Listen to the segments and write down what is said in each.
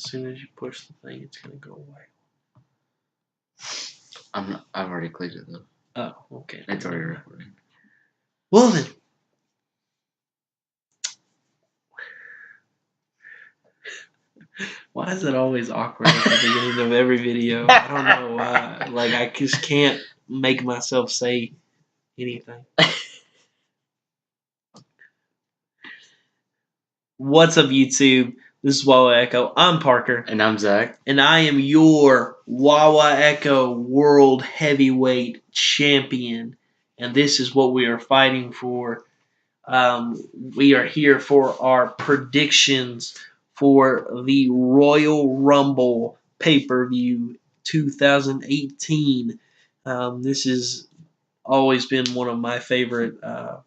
soon as you push the thing, it's gonna go away. I've already clicked it though. Oh, okay. It's already recording. Well then. Why is it always awkward at the beginning of every video? I don't know why. Like, I just can't make myself say anything. What's up, YouTube? This is Wawa Echo. I'm Parker. And I'm Zach. And I am your Wawa Echo World Heavyweight Champion. And this is what we are fighting for. We are here for our predictions for the Royal Rumble pay-per-view 2018. This has always been one of my favorite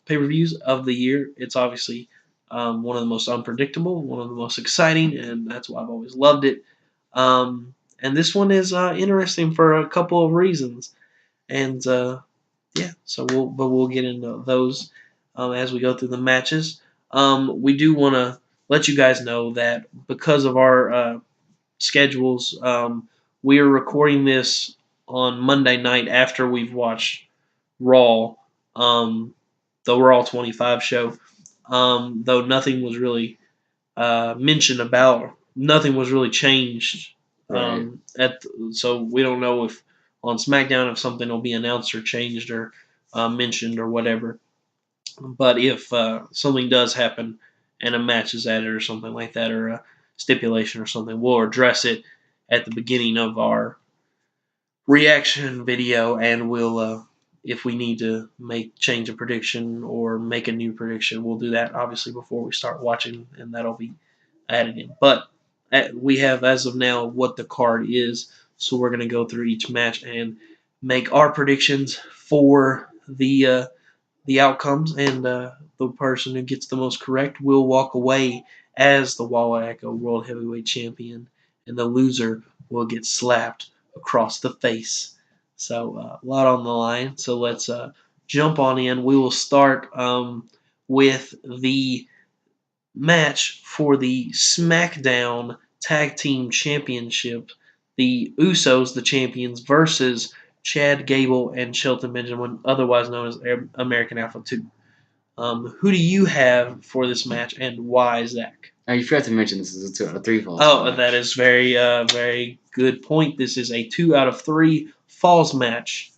pay-per-views of the year. It's obviously one of the most unpredictable, one of the most exciting, and that's why I've always loved it. And this one is interesting for a couple of reasons. And yeah, so we'll get into those as we go through the matches. We do want to let you guys know that because of our schedules, we are recording this on Monday night after we've watched Raw, the Raw 25 show. Though nothing was really mentioned about, nothing was really changed. Right. So we don't know if on SmackDown if something will be announced or changed or mentioned or whatever. But if something does happen and a match is added or something like that, or a stipulation or something, we'll address it at the beginning of our reaction video, and we'll, if we need to change a prediction or make a new prediction, we'll do that obviously before we start watching, and that'll be added in. But we have as of now what the card is, so we're going to go through each match and make our predictions for the outcomes, and the person who gets the most correct will walk away as the Wawa Echo World Heavyweight Champion, and the loser will get slapped across the face. So a lot on the line. So let's jump on in. We will start with the match for the SmackDown Tag Team Championship. The Usos, the champions, versus Chad Gable and Shelton Benjamin, otherwise known as American Alpha 2. Who do you have for this match, and why, Zach? Oh, you forgot to mention this is a 2 out of 3 falls. Oh, match. That is very good point. This is a 2 out of 3 falls match.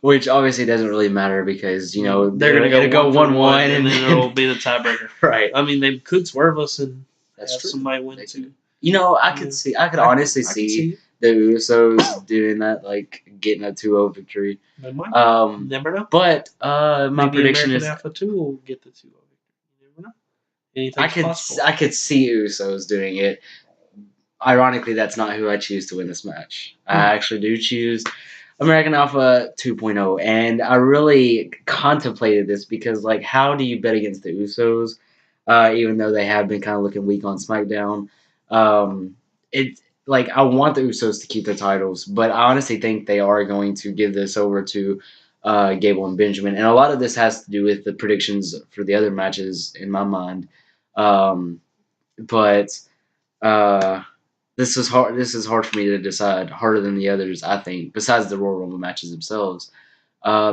Which obviously doesn't really matter because they're gonna go 1-1 and then it'll be the tiebreaker. Right. I mean, they could swerve us and That's have true. somebody win too. I could honestly see the Usos doing that, like getting a 2-0 victory. They might. Never know. But my Maybe prediction American is Alpha 2 will get the 2-0 victory. You never know. Anything's possible. I could see Usos doing it. Ironically, that's not who I choose to win this match. I actually do choose American Alpha 2.0, and I really contemplated this because, like, how do you bet against the Usos, even though they have been kind of looking weak on SmackDown? I want the Usos to keep the titles, but I honestly think they are going to give this over to Gable and Benjamin, and a lot of this has to do with the predictions for the other matches in my mind. But this is hard. This is hard for me to decide. Harder than the others, I think. Besides the Royal Rumble matches themselves,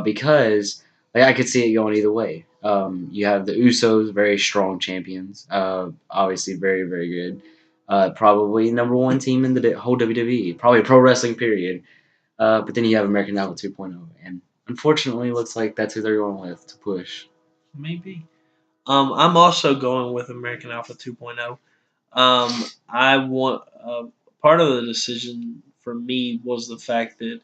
because I could see it going either way. You have the Usos, very strong champions. Obviously, very very good. Probably number 1 team in the whole WWE. Probably pro wrestling period. But then you have American Alpha 2.0, and unfortunately, it looks like that's who they're going with to push. Maybe. I'm also going with American Alpha 2.0. I want part of the decision for me was the fact that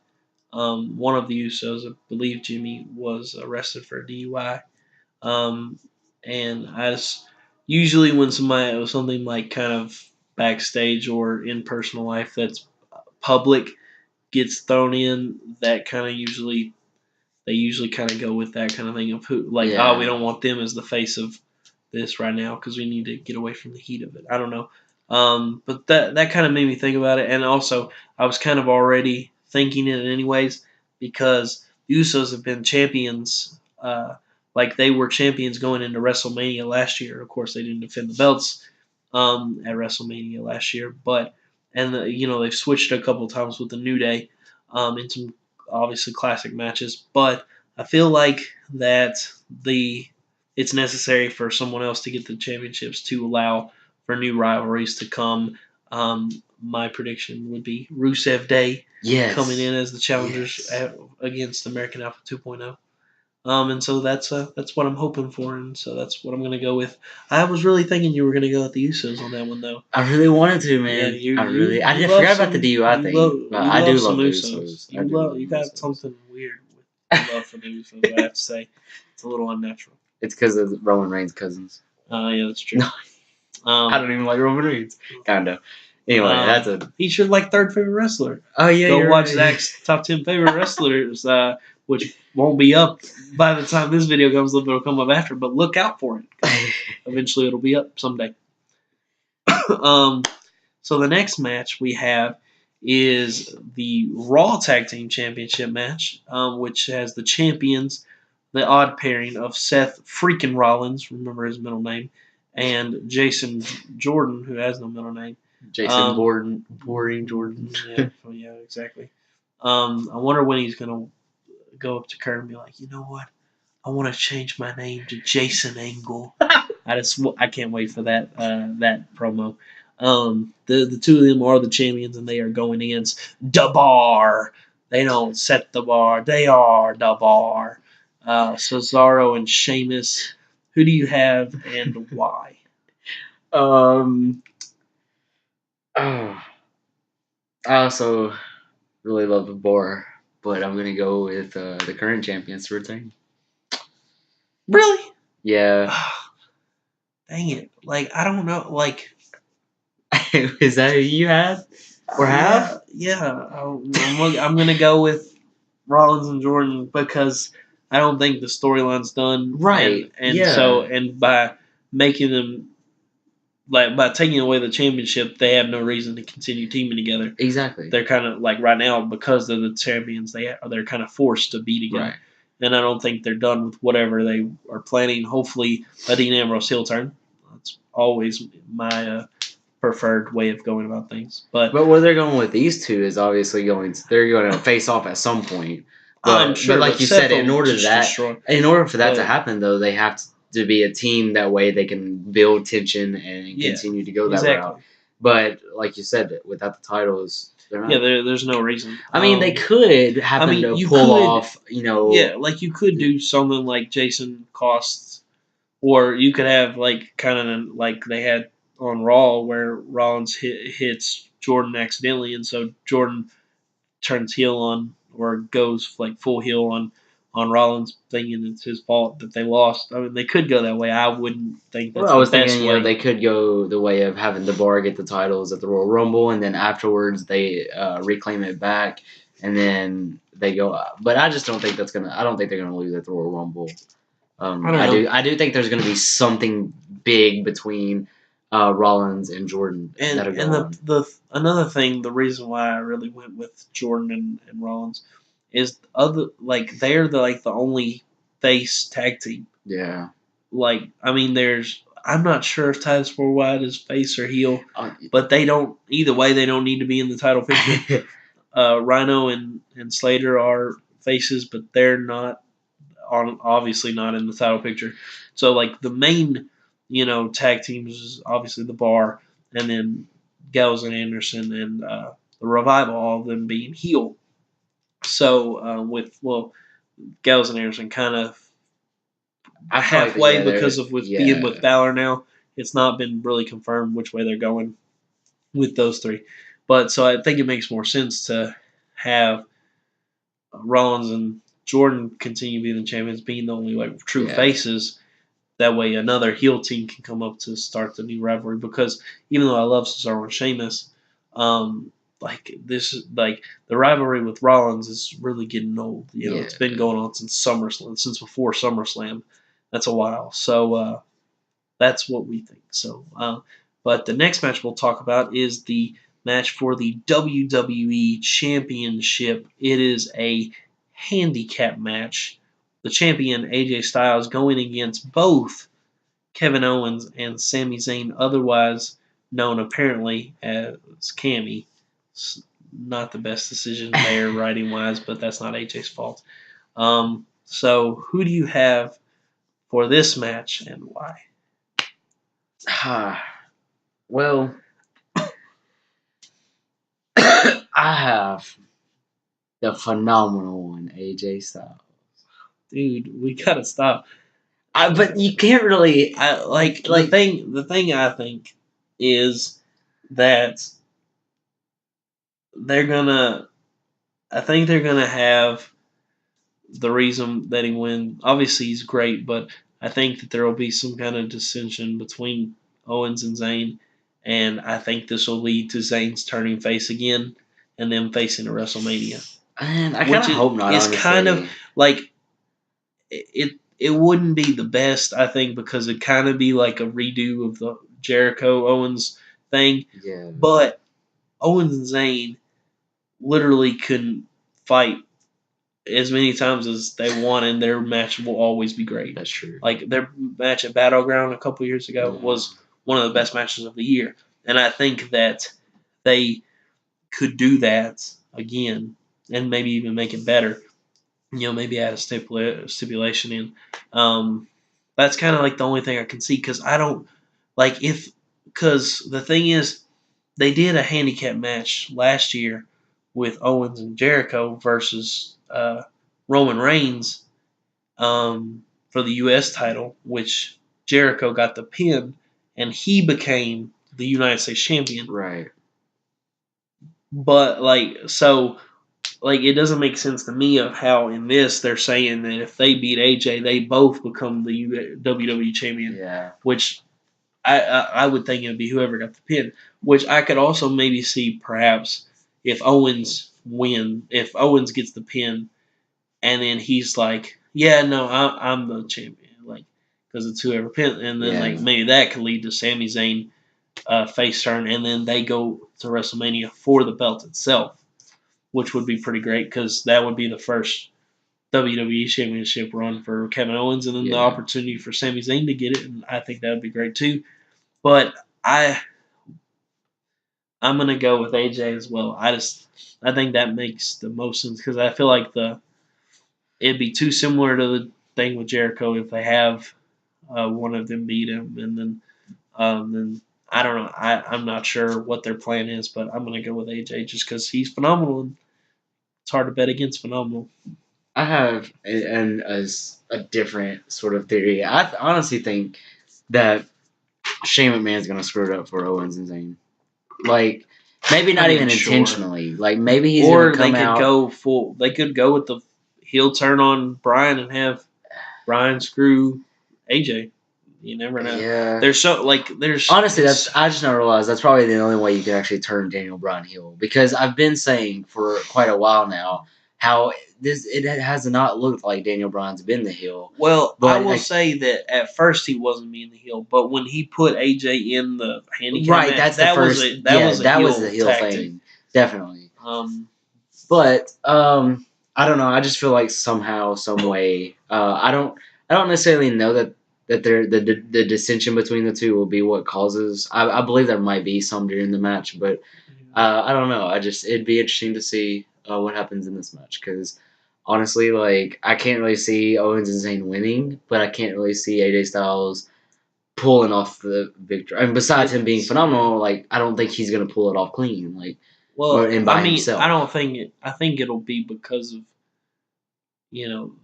one of the Usos, I believe Jimmy, was arrested for a DUI. And I just usually when something like kind of backstage or in personal life that's public gets thrown in, that kind of they usually kind of go with that kind of thing of who, like, Yeah. we don't want them as the face of this right now because we need to get away from the heat of it. I don't know. But that kind of made me think about it. And also, I was kind of already thinking it anyways because the Usos have been champions. Like they were champions going into WrestleMania last year. Of course, they didn't defend the belts. at WrestleMania last year. But they've switched a couple times with the New Day in some obviously classic matches. But I feel like that the it's necessary for someone else to get the championships to allow for new rivalries to come. My prediction would be Rusev Day coming in as the challengers against American Alpha 2.0. And so that's what I'm hoping for, and so that's what I'm gonna go with. I was really thinking you were gonna go with the Usos on that one, though. I really wanted to, Yeah, man. you I you really. I you did love forgot about some the DUI thing, but you I do love some love the Usos. Usos. I do love You the got Usos. something weird with your love for the Usos. I have to say, it's a little unnatural. It's because of Roman Reigns' cousins. Yeah, that's true. I don't even like Roman Reigns. Kinda. Anyway, that's a. He's your third favorite wrestler. Oh yeah, Go you're watch right. Zach's top 10 favorite wrestlers, which won't be up by the time this video comes up. It'll come up after, but look out for it. Eventually, it'll be up someday. So the next match we have is the Raw Tag Team Championship match, which has the champions, the odd pairing of Seth freaking Rollins, remember his middle name, and Jason Jordan, who has no middle name. Jason Boring Jordan. Yeah, exactly. I wonder when he's gonna go up to Kurt and be like, you know what? I want to change my name to Jason Angle. I can't wait for that promo. The two of them are the champions, and they are going against the Bar. They don't set the bar; they are the Bar. Cesaro and Sheamus. Who do you have and why? Oh, I also really love the Boar, but I'm gonna go with the current champions to retain. Really? Yeah. Dang it! Like I don't know. Like Is that who you had or have? Yeah. I'm gonna go with Rollins and Jordan because I don't think the storyline's done. Right. And so by making them by taking away the championship, they have no reason to continue teaming together. Exactly. They're kind of like right now because they're the champions. They're kind of forced to be together. Right. And I don't think they're done with whatever they are planning. Hopefully, a Dean Ambrose heel turn. That's always my preferred way of going about things. But where they're going with these two is obviously they're going to face off at some point. But, I'm sure, but like you said, in order for that to But- happen, though, they have to be a team. That way, they can build tension and continue to go that route. But like you said, without the titles, they're not. Yeah, there's no reason. I mean, they could happen to pull off. Yeah, like you could do something like Jason costs, or you could have like kind of like they had on Raw where Rollins hits Jordan accidentally, and so Jordan turns heel on or goes like full heel on Rollins, thinking it's his fault that they lost. I mean, they could go that way. I wouldn't think that's I was the best thinking, way. they could go the way of having the Bar get the titles at the Royal Rumble, and then afterwards they reclaim it back, and then they go. But I just don't think that's gonna. I don't think they're gonna lose at the Royal Rumble. I do think there's gonna be something big between Rollins and Jordan. And the another thing, the reason why I really went with Jordan and Rollins is they're the only face tag team. Yeah. Like I mean, I'm not sure if Titus Worldwide is face or heel, but they don't either way. They don't need to be in the title picture. Rhino and Slater are faces, but they're not obviously not in the title picture. So like the main tag teams is obviously the Bar, and then Gallows and Anderson and the Revival, all of them being heel. So Gallows and Anderson kind of halfway because of being with Balor now. It's not been really confirmed which way they're going with those three, but so I think it makes more sense to have Rollins and Jordan continue being the champions, being the only true faces. That way, another heel team can come up to start the new rivalry. Because even though I love Cesaro and Sheamus, the rivalry with Rollins is really getting old. It's been going on since SummerSlam, since before SummerSlam. That's a while. So that's what we think. So, but the next match we'll talk about is the match for the WWE Championship. It is a handicap match. The champion AJ Styles going against both Kevin Owens and Sami Zayn, otherwise known apparently as Cammy. Not the best decision there, writing wise, but that's not AJ's fault. So who do you have for this match and why? Well, I have the phenomenal one, AJ Styles. Dude, we gotta stop. But you can't really I like like. the thing I think is that they're gonna I think they're gonna have the reason that he wins. Obviously, he's great, but I think that there will be some kind of dissension between Owens and Zayn, and I think this will lead to Zayn's turning face again and them facing at WrestleMania. Man, I kind Which of hope not. is kind of Honestly, like it wouldn't be the best, I think, because it'd kind of be like a redo of the Jericho Owens thing. yeah, But Owens and Zayn literally couldn't fight as many times as they want, and their match will always be great. that's true. Like their match at Battleground a couple years ago Yeah. was one of the best matches of the year, and I think that they could do that again and maybe even make it better. Maybe add a stipulation in. That's kind of like the only thing I can see because I don't like if because the thing is they did a handicap match last year with Owens and Jericho versus Roman Reigns for the U.S. title, which Jericho got the pin, and he became the United States champion. Right. But it doesn't make sense to me of how in this they're saying that if they beat AJ, they both become the WWE champion. Yeah. Which I would think it would be whoever got the pin. Which I could also maybe see perhaps if Owens gets the pin, and then he's like, yeah, no, I'm the champion, like because it's whoever pin, and then like maybe that could lead to Sami Zayn face turn, and then they go to WrestleMania for the belt itself, which would be pretty great because that would be the first WWE Championship run for Kevin Owens, and then the opportunity for Sami Zayn to get it, and I think that would be great too. But I'm gonna go with AJ as well. I think that makes the most sense because I feel like it'd be too similar to the thing with Jericho if they have one of them beat him, and then I don't know. I'm not sure what their plan is, but I'm gonna go with AJ just because he's phenomenal. And it's hard to bet against phenomenal. I have a different sort of theory. I honestly think that Shane McMahon's gonna screw it up for Owens and Zayn. Like maybe not even intentionally. Like maybe he's or gonna come out. Go full. They could go with the heel turn on Bryan and have Bryan screw AJ. You never know. Yeah. There's honestly I just never realized that's probably the only way you can actually turn Daniel Bryan heel because I've been saying for quite a while now how it has not looked like Daniel Bryan's been the heel. Well, but I will say that at first he wasn't being the heel, but when he put AJ in the handicap match, that was the heel tactic. Thing, definitely. But I don't know. I just feel like somehow, some way, I don't necessarily know that the dissension between the two will be what causes. I believe there might be some during the match, but I don't know. It'd be interesting to see what happens in this match because honestly, like I can't really see Owens and Zayn winning, but I can't really see AJ Styles pulling off the victory. I mean, besides him being phenomenal, like I don't think he's gonna pull it off clean. Like, himself. I don't think it. I think it'll be because of him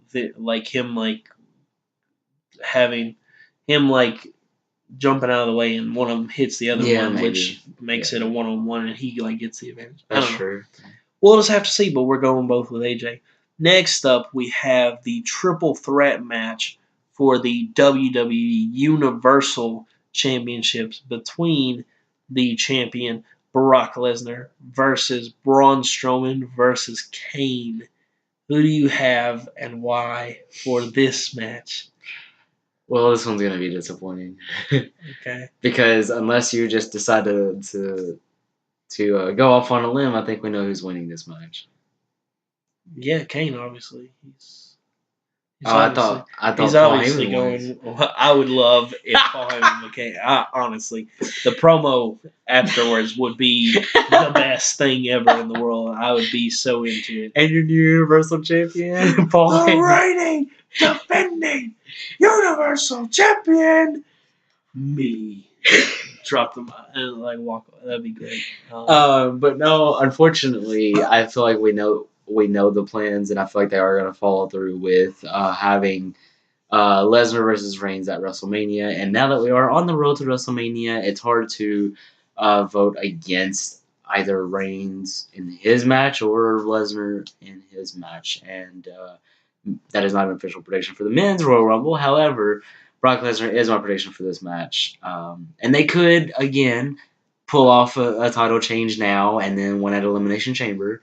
having him jumping out of the way and one of them hits the other one, maybe. Which makes it a 1-on-1 and he gets the advantage. That's true. We'll just have to see, but we're going both with AJ. Next up, we have the triple threat match for the WWE Universal Championships between the champion Brock Lesnar versus Braun Strowman versus Kane. Who do you have and why for this match? Well, this one's gonna be disappointing. Okay. Because unless you just decide to go off on a limb, I think we know who's winning this match. Yeah, Kane. Obviously, He's Oh, I obviously thought I he's thought Paul obviously Heyman was. going. I would love if Paul Heyman became. Honestly, the promo afterwards would be the best thing ever in the world. I would be so into it. And your new Universal Champion, Paul The Heyman. reigning, defending Universal Champion, me. Drop them and like walk away. That'd be great. But no, unfortunately, I feel like we know the plans, and I feel like they are going to follow through with having Lesnar versus Reigns at WrestleMania. And now that we are on the road to WrestleMania, it's hard to vote against either Reigns in his match or Lesnar in his match. And that is not an official prediction for the men's Royal Rumble. However, Brock Lesnar is my prediction for this match. And they could, again, pull off a title change now and then win at Elimination Chamber.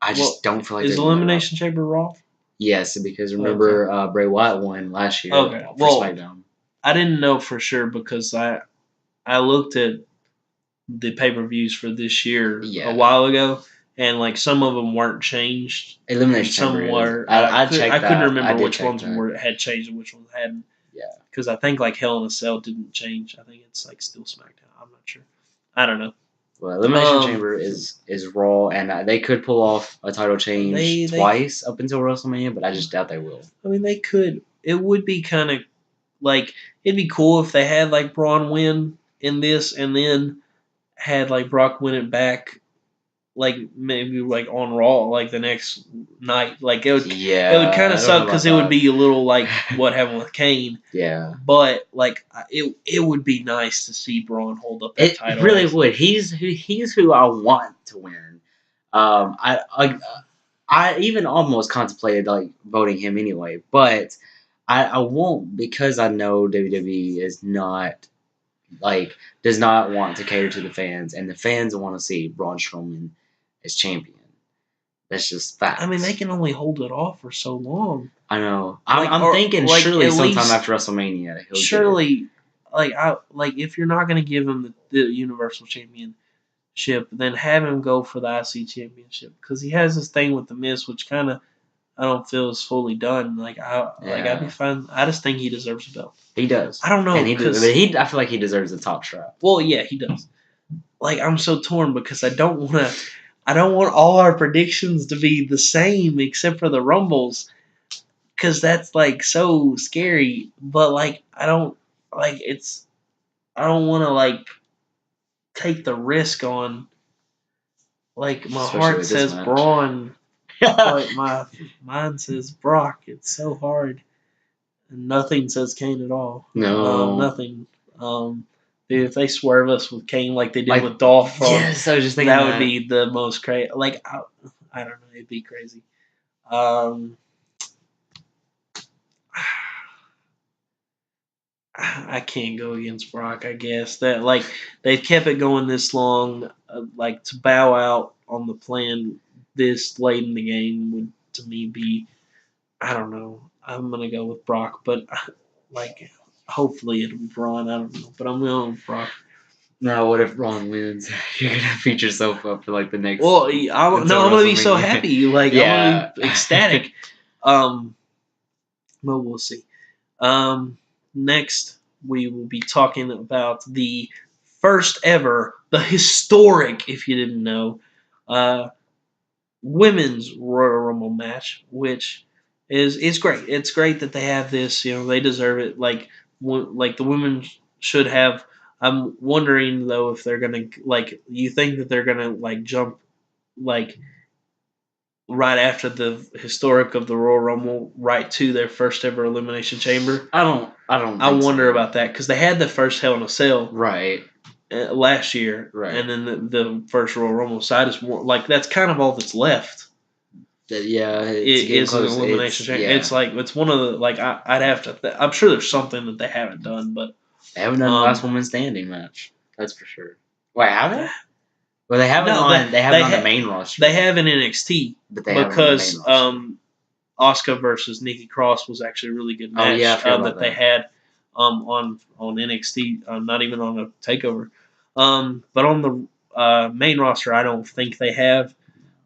I just don't feel like is they're gonna Elimination Chamber Raw? Yes, because remember Bray Wyatt won last year Okay, for well, SmackDown. I didn't know for sure because I looked at the pay-per-views for this year a while ago, and like some of them weren't changed. Elimination Some Chamber were. is. I checked I couldn't that. remember I did which check ones that. had changed and which ones hadn't. Yeah. Because I think like Hell in a Cell didn't change. I think it's like still SmackDown. I'm not sure. I don't know. Well, Elimination Chamber is Raw, and they could pull off a title change twice up until WrestleMania, but I just doubt they will. I mean, they could. It would be kind of like it'd be cool if they had like Braun win in this, and then had like Brock win it back, like maybe like on Raw, like the next night. Like it would kind of suck because it would be a little like what happened with Kane. Yeah. But like it would be nice to see Braun hold up that title. It really would. He's who I want to win. I even almost contemplated like voting him anyway, but I won't because I know WWE is not does not want to cater to the fans, and the fans want to see Braun Strowman as champion. That's just fact. I mean, they can only hold it off for so long. I know. I'm thinking surely sometime after WrestleMania. Surely, if you're not going to give him the Universal Championship, then have him go for the IC Championship because he has this thing with the Miz, which kind of I don't feel is fully done. I'd be fine. I just think he deserves a belt. He does. I don't know. And I feel like he deserves the top strap. Well, yeah, he does. Like I'm so torn because I don't want all our predictions to be the same except for the Rumbles, because that's like so scary. But like I don't want to like take the risk on. Like my heart says Braun, but my mind says Brock. It's so hard. And nothing says Kane at all. No, nothing. Dude, if they swerve us with Kane like they did with Dolph, yes, I was just thinking that would be the most crazy. Like I don't know, it'd be crazy. I can't go against Brock. I guess that like they've kept it going this long. Like to bow out on the plan this late in the game would to me be, I don't know. I'm gonna go with Brock, but like hopefully it'll be Braun. I don't know, but I'm going with Brock. No, what if Braun wins? You're gonna beat yourself up for like the next. Well, I'm gonna be so happy. Like I'm gonna be ecstatic. But we'll see. Next, we will be talking about the first ever, the historic, if you didn't know, women's Royal Rumble match, which is great. It's great that they have this. You know, they deserve it. Like the women should have. I'm wondering though if they're gonna like. You think that they're gonna like jump like right after the historic of the Royal Rumble, right to their first ever Elimination Chamber? I don't. I wonder about that because they had the first Hell in a Cell right last year, right, and then the first Royal Rumble side is more like that's kind of all that's left. Yeah, it is an Elimination Chamber. Yeah. It's like it's one of the like I'd have to. I'm sure there's something that they haven't done, but they haven't done the last woman standing match. That's for sure. Wait, have they? Well, they haven't on. They haven't on the main roster. They have in NXT, but because Asuka versus Nikki Cross was actually a really good match that they had on NXT. Not even on a takeover, but on the main roster, I don't think they have.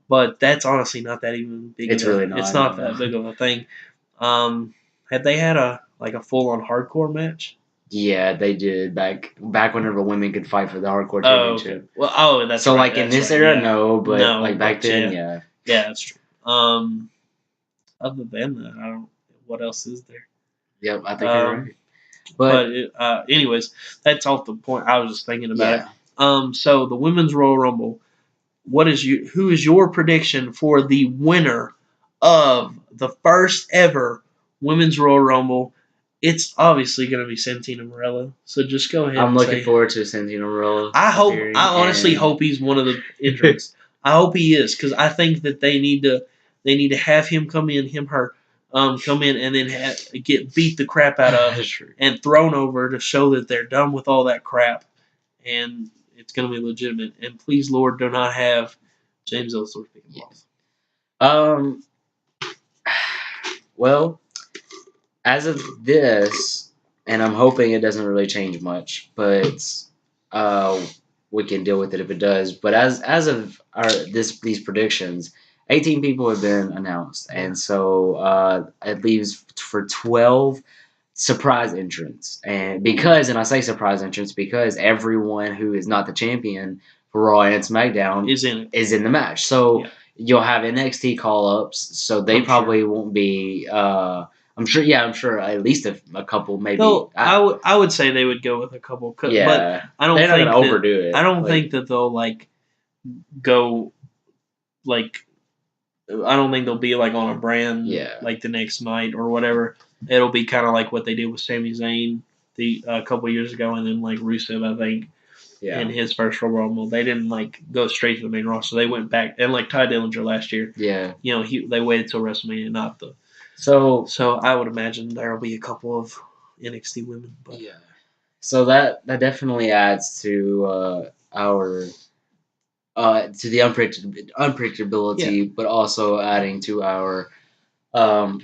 But that's honestly not that even big. It's really not. It's not that big of a thing. Had they had a full on hardcore match? Yeah, they did back whenever women could fight for the hardcore Oh, okay. championship. Well, that's So right. like in That's this right, era, yeah. no, but No, like back but then, yeah. yeah. Yeah, that's true. Other than that, I don't. What else is there? Yep, I think you're right. But But anyways, that's off the point. I was just thinking about yeah, it. So the women's Royal Rumble. Who is your prediction for the winner of the first ever women's Royal Rumble? It's obviously going to be Santino Marella. So just go ahead I'm and looking say. forward to Santino Marella I appearing. honestly and hope he's one of the entrants. I hope he is because I think that they need to have him come in, her, come in and then get beat the crap out of That's true. and thrown over to show that they're done with all that crap, and it's going to be legitimate. And please, Lord, do not have James Ellsworth be involved. Um. Well, as of this, and I'm hoping it doesn't really change much, but uh, we can deal with it if it does. But as of these predictions, 18 people have been announced, and so it leaves for 12 surprise entrants. And I say surprise entrants because everyone who is not the champion for Raw and SmackDown is in the match. So Yeah. you'll have NXT call ups, so they I'm probably won't be. I'm sure. Yeah, I'm sure at least a couple, maybe. No, I would say they would go with a couple, Yeah, but I don't they're not think gonna that, overdo it. I don't Like, think that they'll go like I don't think they'll be on a brand Yeah. like the next night or whatever. It'll be kind of like what they did with Sami Zayn a couple years ago, and then Rusev, I think, yeah, in his first Royal Rumble. They didn't go straight to the main roster. They went back, and Ty Dillinger last year, yeah. they waited till WrestleMania, not the. So So I would imagine there will be a couple of NXT women, but yeah. So that definitely adds to our to the unpredictability, Yeah. but also adding to our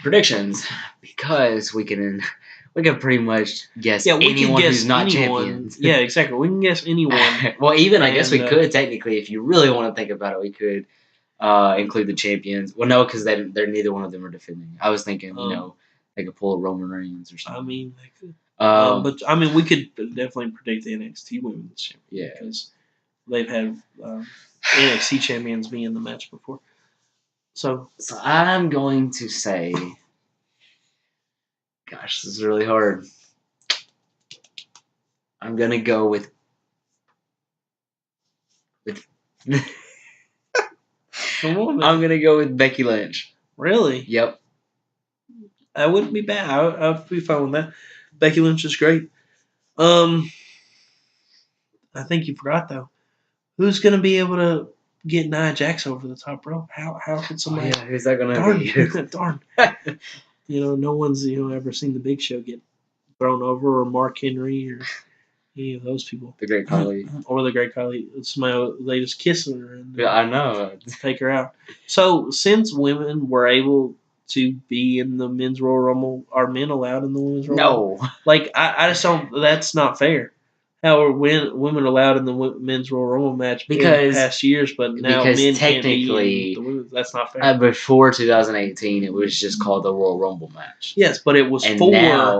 predictions because we can pretty much guess yeah, we can anyone guess who's not anyone. champions. Yeah, exactly. We can guess anyone. Well, even I guess we And, could technically, if you really want to think about it, we could include the champions. Well, no, because they're neither one of them are defending. I was thinking, they could pull a Roman Reigns or something. I mean, they could. Um, But I mean, we could definitely predict the NXT Women's Champion. Yeah. Because they've had NXT champions be in the match before. So I'm going to say, gosh, this is really hard. I'm gonna go with. come on, man. I'm gonna go with Becky Lynch. Really? Yep. That wouldn't be bad. I'd be fine with that. Becky Lynch is great. I think you forgot though. Who's gonna be able to get Nia Jax over the top rope? How could somebody? Oh, yeah, who's that gonna Darn, be? darn. No one's ever seen the Big Show get thrown over, or Mark Henry, or any of those people. The Great Khali. Or the Great Khali. It's my latest kissing her and Yeah, I know. take her out. So since women were able to be in the men's Royal Rumble, are men allowed in the women's Royal Rumble? No. I just don't. That's not fair. How are women allowed in the men's Royal Rumble match in past years, but now men can't be in the women's? That's not fair. Before 2018, it was just called the Royal Rumble match. Yes, but it was for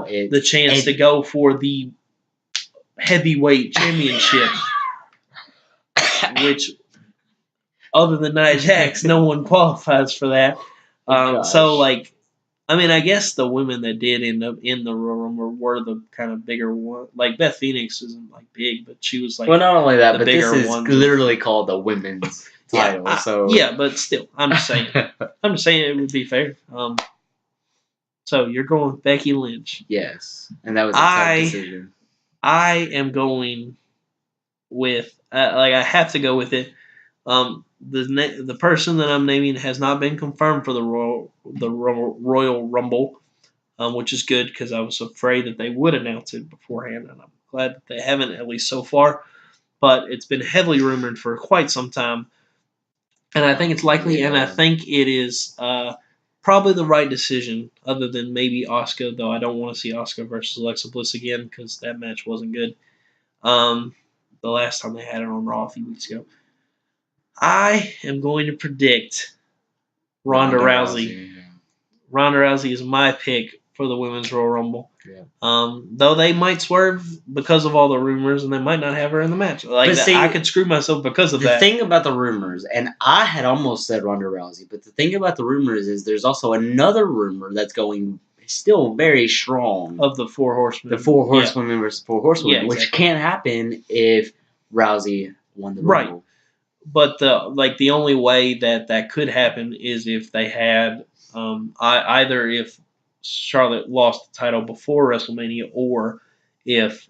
the chance to go for the heavyweight championship, which, other than Nia Jax, no one qualifies for that. I guess the women that did end up in the Royal Rumble were the kind of bigger one. Like Beth Phoenix isn't big, but she was well, not only that, but this is ones. literally called the women's title. But still, I'm just saying. It would be fair. So you're going with Becky Lynch. Yes, and that was a tough decision. I am going with I have to go with it. The person that I'm naming has not been confirmed for the Royal Rumble, which is good because I was afraid that they would announce it beforehand, and I'm glad that they haven't, at least so far. But it's been heavily rumored for quite some time, and I think it's likely, and I think it is probably the right decision, other than maybe Asuka, though I don't want to see Asuka versus Alexa Bliss again because that match wasn't good. The last time they had it on Raw a few weeks ago. I am going to predict Ronda Rousey. Yeah. Ronda Rousey is my pick for the Women's Royal Rumble. Yeah. Though they might swerve because of all the rumors, and they might not have her in the match. Like see, I could screw myself because of the that. thing about the rumors, and I had almost said Ronda Rousey, but the thing about the rumors is there's also another rumor that's going still very strong Of the Four Horsemen. The Four Horsewomen versus Four Horsewomen, Yeah, which exactly. can't happen if Rousey won the Right. Rumble. But the only way that could happen is if they had either if Charlotte lost the title before WrestleMania, or if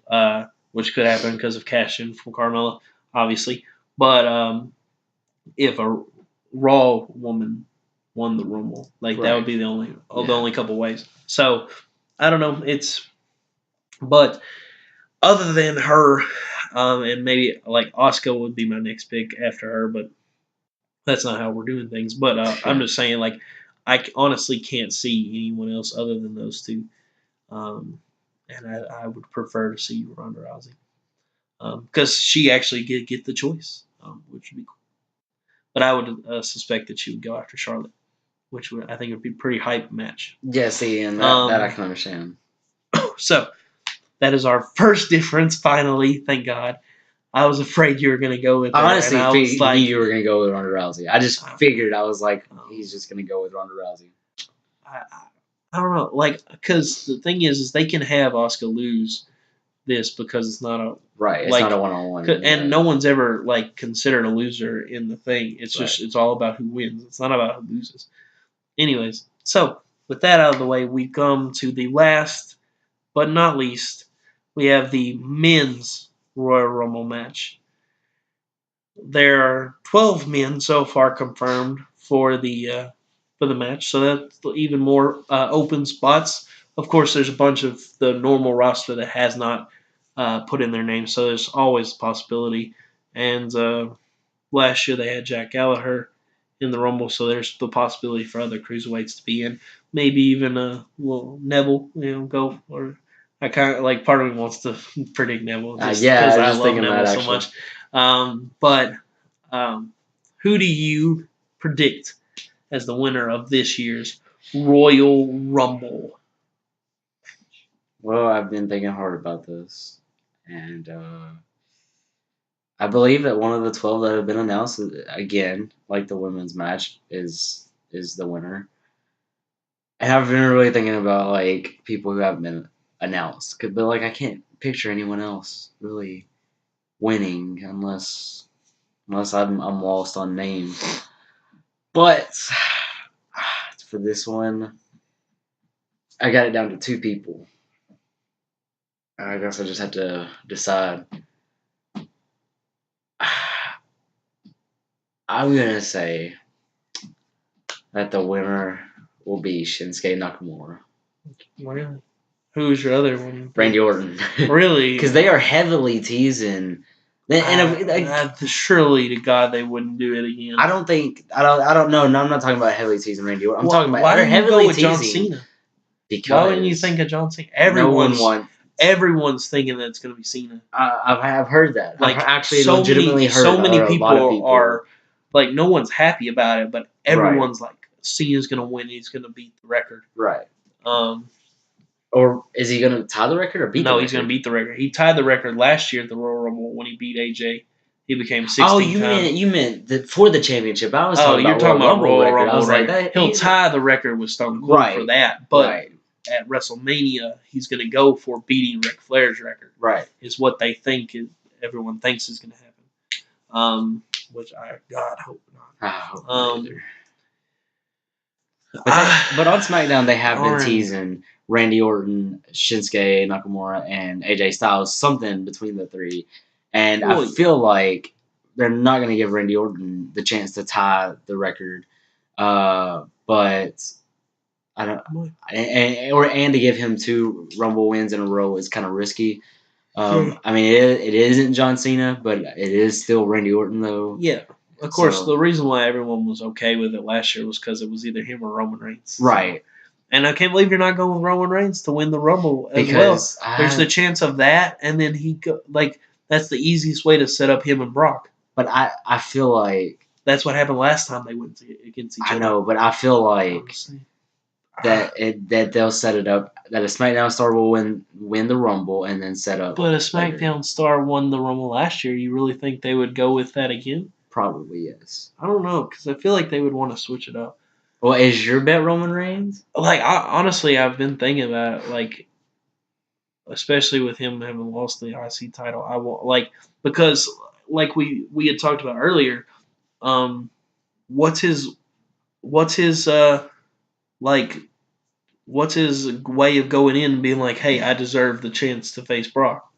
which could happen because of cash in from Carmella, obviously. But if a Raw woman won the Rumble, like that would be the only couple ways. So I don't know. But other than her, and maybe like Asuka would be my next pick after her, but that's not how we're doing things. But I'm just saying, like, I honestly can't see anyone else other than those two. And I would prefer to see Ronda Rousey because she actually get the choice, which would be cool. But I would suspect that she would go after Charlotte, which I think would be a pretty hype match. Yeah, see, and that I can understand. So that is our first difference. Finally, thank God. I was afraid you were going to go with that. I honestly knew you were going to go with Ronda Rousey. I just figured. I was like, he's just going to go with Ronda Rousey. I don't know, like, because the thing is they can have Asuka lose this because it's not a right. It's not a one-on-one, and no one's ever like considered a loser in the thing. It's just it's all about who wins. It's not about who loses. Anyways, so with that out of the way, we come to the last but not least. We have the men's Royal Rumble match. There are 12 men so far confirmed for the match, so that's even more open spots. Of course, there's a bunch of the normal roster that has not put in their name, so there's always a possibility. And last year they had Jack Gallagher in the Rumble, so there's the possibility for other cruiserweights to be in. Maybe even Neville, go. Or I kind of like part of me wants to predict Neville just because I love Neville so much. But who do you predict as the winner of this year's Royal Rumble? Well, I've been thinking hard about this, and I believe that one of the 12 that have been announced, again, like the women's match, is the winner. And I've been really thinking about like people who haven't been announced, but like I can't picture anyone else really winning unless I'm lost on names. But for this one, I got it down to 2 people. I guess I just have to decide. I'm gonna say that the winner will be Shinsuke Nakamura. Really? Who's your other one? Randy Orton. Really? Because they are heavily teasing. Surely to God they wouldn't do it again. I don't know. No, I'm not talking about heavily teasing Randy Orton. I'm talking about why they're heavily teasing John Cena. Because why wouldn't you think of John Cena? Everyone's thinking that it's going to be Cena. I've heard that. Like I've actually so legitimately heard. So many a lot of people are like, no one's happy about it, but everyone's like, Cena's going to win. He's going to beat the record. Right. Or is he going to tie the record or beat the record? No, he's going to beat the record. He tied the record last year at the Royal Rumble when he beat AJ. He became 16 Oh, you meant for the championship. I was talking about Royal Rumble. I was like, he'll tie the record with Stone Cold for that. But at WrestleMania, he's going to go for beating Ric Flair's record. Right. Is what they think everyone thinks is going to happen. Which God hope not. I hope not either. But on SmackDown, they have been teasing Randy Orton, Shinsuke Nakamura, and AJ Styles, something between the 3. And I feel like they're not going to give Randy Orton the chance to tie the record. But I don't, and to give him 2 Rumble wins in a row is kind of risky. I mean, it isn't John Cena, but it is still Randy Orton, though. Yeah. Of course, the reason why everyone was okay with it last year was because it was either him or Roman Reigns. Right. And I can't believe you're not going with Roman Reigns to win the Rumble as well. There's the chance of that, and then that's the easiest way to set up him and Brock. But I feel like that's what happened last time they went against each other. I know, but I feel like that they'll set it up that a SmackDown star will win the Rumble and then set up But a later. SmackDown star won the Rumble last year. You really think they would go with that again? Probably yes. I don't know because I feel like they would want to switch it up. Well, is your bet Roman Reigns? Like honestly, I've been thinking about it. Like especially with him having lost the IC title, I want because like we had talked about earlier. Um, what's his what's his like what's his way of going in and being like, hey, I deserve the chance to face Brock.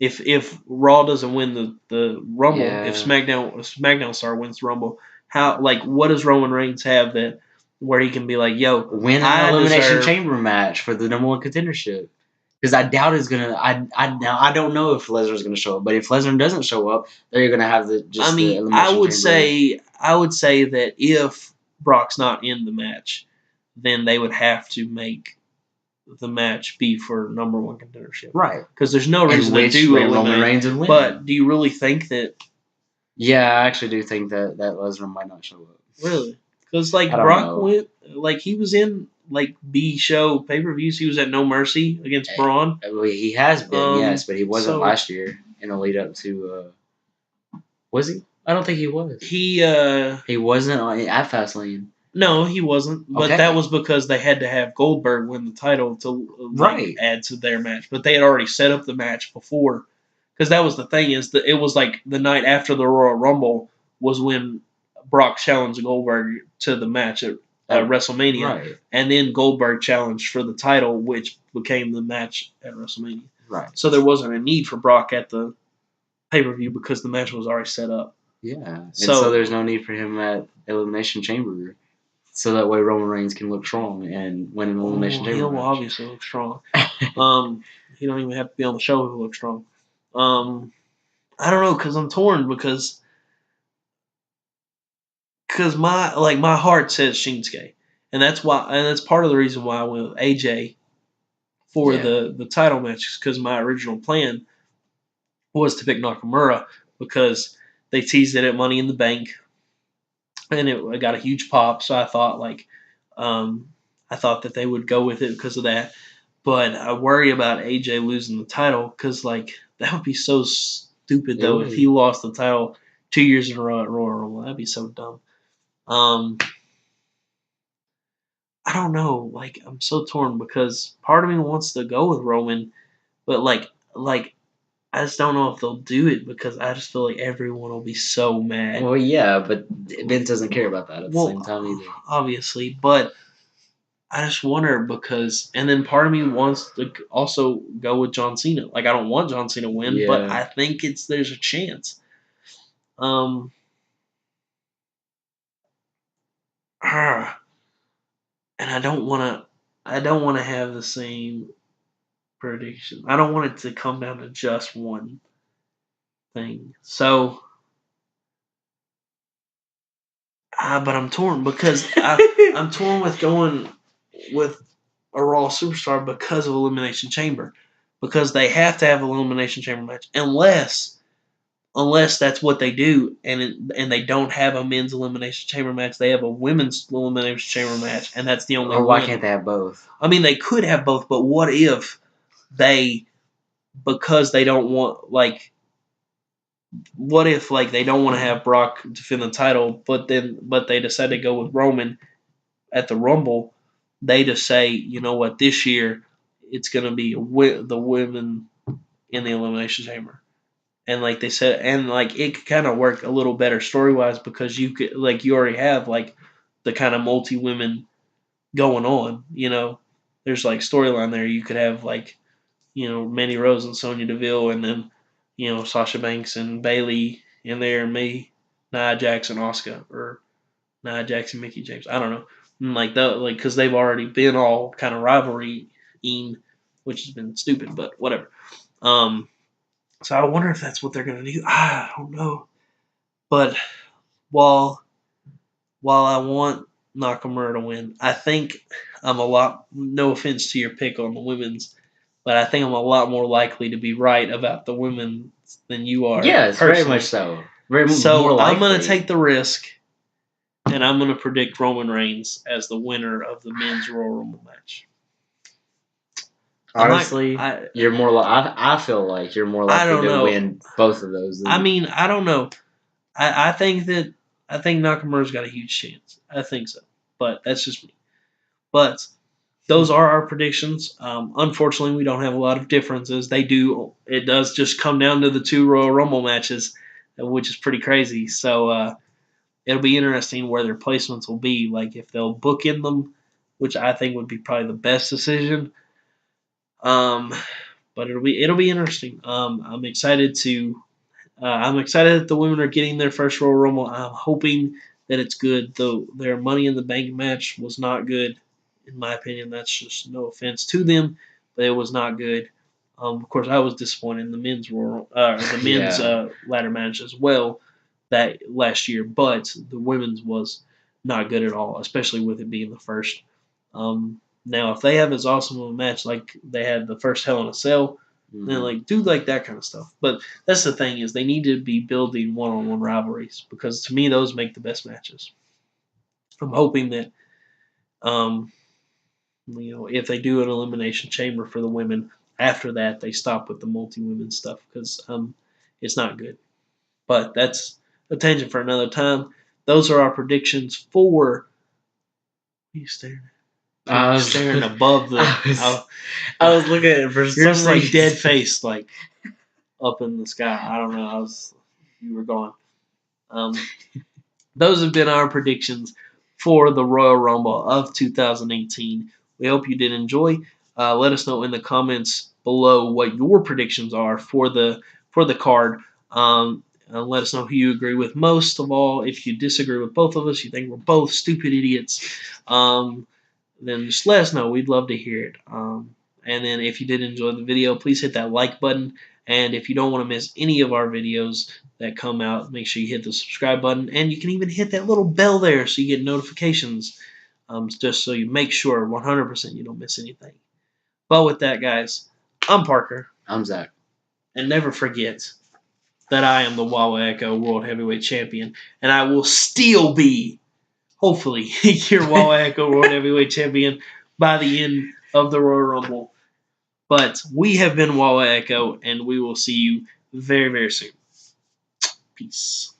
If Raw doesn't win the Rumble, if Yeah. SmackDown star wins the Rumble, how what does Roman Reigns have that where he can be like, yo, Win an I elimination deserve. chamber match for the number one contendership. Because I doubt it's gonna. I don't know if Lesnar's gonna show up, but if Lesnar doesn't show up, they're gonna have I the mean, elimination chamber. I would say that if Brock's not in the match, then they would have to make the match be for number one contendership. Right. Because there's no In reason to which do Roman eliminate. Reigns would win. But do you really think that? Yeah, I actually do think that Lesnar might not show up. Really? Because like I don't Brock know. went, like he was in like B show pay per views. He was at No Mercy against Braun. Well, he has been, yes, but he wasn't so- last year in the lead up to. Was he? I don't think he was. He He wasn't at Fastlane. no, he wasn't. But Okay. that was because they had to have Goldberg win the title to Right. add to their match. But they had already set up the match before. Because that was the thing is that it was like the night after the Royal Rumble was when Brock challenged Goldberg to the match at WrestleMania, Right. and then Goldberg challenged for the title, which became the match at WrestleMania. Right. So there wasn't a need for Brock at the pay-per-view because the match was already set up. Yeah, and So- so there's no need for him at Elimination Chamber, so that way Roman Reigns can look strong and win an Elimination Chamber He'll match. obviously look strong. He don't even have to be on the show to look strong. I don't know because I'm torn because my heart says Shinsuke, and that's part of the reason why I went with AJ for Yeah. the title matches because my original plan was to pick Nakamura because they teased it at Money in the Bank, and it got a huge pop. So I thought I thought that they would go with it because of that. But I worry about AJ losing the title because that would be so stupid though if he lost the title 2 years in a row at Royal Rumble. That'd be so dumb. I don't know. I'm so torn because part of me wants to go with Roman, but I just don't know if they'll do it because I just feel like everyone will be so mad. Well, yeah, but Vince doesn't care about that at the same time either. Obviously, but I just wonder because, and then part of me wants to also go with John Cena. I don't want John Cena to win, but Yeah. I think there's a chance. And I don't want to have the same prediction. I don't want it to come down to just one thing. So, but I'm torn because I'm torn with going with a Raw superstar because of Elimination Chamber, because they have to have an Elimination Chamber match unless that's what they do, and they don't have a men's Elimination Chamber match. They have a women's Elimination Chamber match, and that's the only. Or why one. can't they have both? I mean, they could have both, but what if because they don't want what if they don't want to have Brock defend the title, but they decide to go with Roman at the Rumble? They just say, you know what, this year it's going to be the women in the Elimination Chamber. And they said, and it could kind of work a little better story wise because you could you already have the kind of multi women going on. There's storyline there. You could have Mandy Rose and Sonya Deville, and then Sasha Banks and Bayley in there, and me, Nia Jax and Asuka, or Nia Jax and Mickey James. I don't know, and because they've already been all kind of rivalry-ing, which has been stupid, but whatever. So I wonder if that's what they're gonna do. I don't know, but while I want Nakamura to win, I think I'm a lot. No offense to your pick on the women's, but I think I'm a lot more likely to be right about the women than you are. Yes, very much so. More likely. I'm going to take the risk and I'm going to predict Roman Reigns as the winner of the men's Royal Rumble match. Honestly, I you're more. I feel like you're more I likely don't to know. win both of those. I mean, I don't know. I think Nakamura's got a huge chance. I think so, but that's just me. But those are our predictions. Unfortunately, we don't have a lot of differences. It does just come down to the two Royal Rumble matches, which is pretty crazy. So it'll be interesting where their placements will be. Like if they'll book in them, which I think would be probably the best decision. Um, but it'll be interesting. I'm excited that the women are getting their first Royal Rumble. I'm hoping that it's good. Though their Money in the Bank match was not good, in my opinion. That's just no offense to them, but it was not good. Of course, I was disappointed in the the men's yeah, ladder match as well that last year, but the women's was not good at all, especially with it being the first. Now, if they have as awesome of a match like they had the first Hell in a Cell, then hmm like do like that kind of stuff. But that's the thing is they need to be building one-on-one rivalries because to me those make the best matches. I'm hoping that um, if they do an elimination chamber for the women, after that they stop with the multi-women stuff because it's not good. But that's a tangent for another time. Those are our predictions for. What are you staring at? I You're was, staring above I the. was, I was looking at it for You're some just like dead reason. faced, like up in the sky. I don't know. You were gone. Um, those have been our predictions for the Royal Rumble of 2018. We hope you did enjoy. Let us know in the comments below what your predictions are for the card. Let us know who you agree with most of all. If you disagree with both of us, you think we're both stupid idiots, then just let us know. We'd love to hear it. And then if you did enjoy the video, please hit that like button. And if you don't want to miss any of our videos that come out, make sure you hit the subscribe button. And you can even hit that little bell there so you get notifications, just so you make sure 100% you don't miss anything. But with that, guys, I'm Parker. I'm Zach. And never forget that I am the Wawa Echo World Heavyweight Champion. And I will still be, hopefully, your Wawa Echo World Heavyweight Champion by the end of the Royal Rumble. But we have been Wawa Echo, and we will see you very, very soon. Peace.